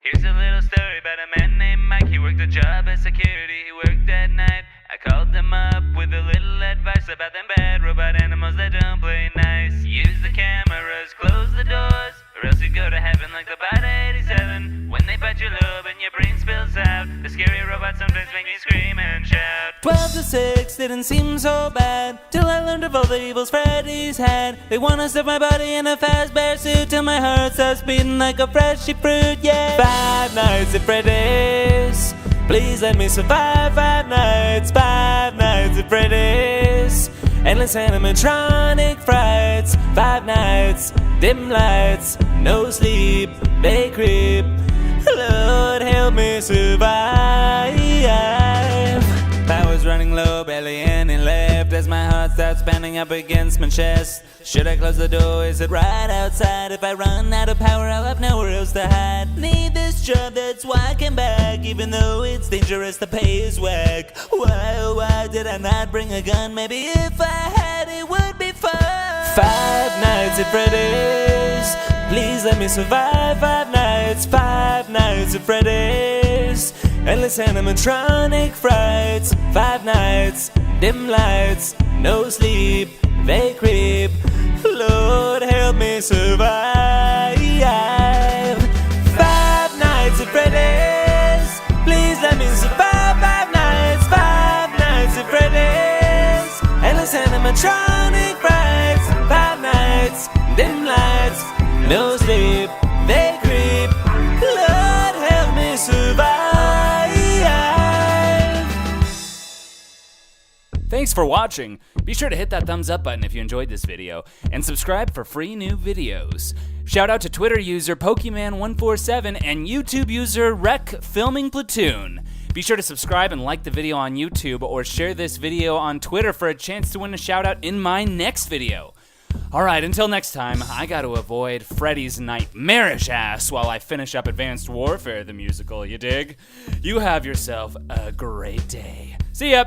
Here's a little story about a man named Mike. He worked a job as security, he worked at night. I called him up with a little advice about them bad robot animals that don't play nice. Use the cameras, close the doors, or else you go to heaven like the Bot 87. When they bite your lobe and your brain spills out, the scary robots sometimes make me scream and shout. 12 to 6 didn't seem so bad, till I learned of all the evils Freddy's had. They wanna stuff my body in a Fazbear suit, till my heart starts beating like a freshy fruit, yeah. 5 nights at Freddy's, please let me survive. 5 nights at Freddy's, endless animatronic frights. 5 nights, dim lights, no sleep, they creep. Lord help me survive. Power's running low, barely any left, as my heart starts pounding up against my chest. Should I close the door? Is it right outside? If I run out of power, I'll have nowhere else to hide. Need this job, that's why I came back, even though it's dangerous, the pay is whack. Why, oh why did I not bring a gun? Maybe if I had, it would be fun. 5 nights at Freddy's, please let me survive. 5 nights at Freddy's, endless animatronic frights. 5 nights, dim lights, no sleep, they creep. Lord help me survive. 5 nights at Freddy's, please let me survive. 5 nights at Freddy's, endless animatronic frights. 5 nights, dim lights, no sleep, they creep. Lord help me survive. Thanks for watching. Be sure to hit that thumbs up button if you enjoyed this video, and subscribe for free new videos. Shout out to Twitter user Pokemon147 and YouTube user Rec Filming Platoon. Be sure to subscribe and like the video on YouTube, or share this video on Twitter for a chance to win a shout out in my next video. Alright, until next time, I gotta avoid Freddy's nightmarish ass while I finish up Advanced Warfare the musical, you dig? You have yourself a great day. See ya!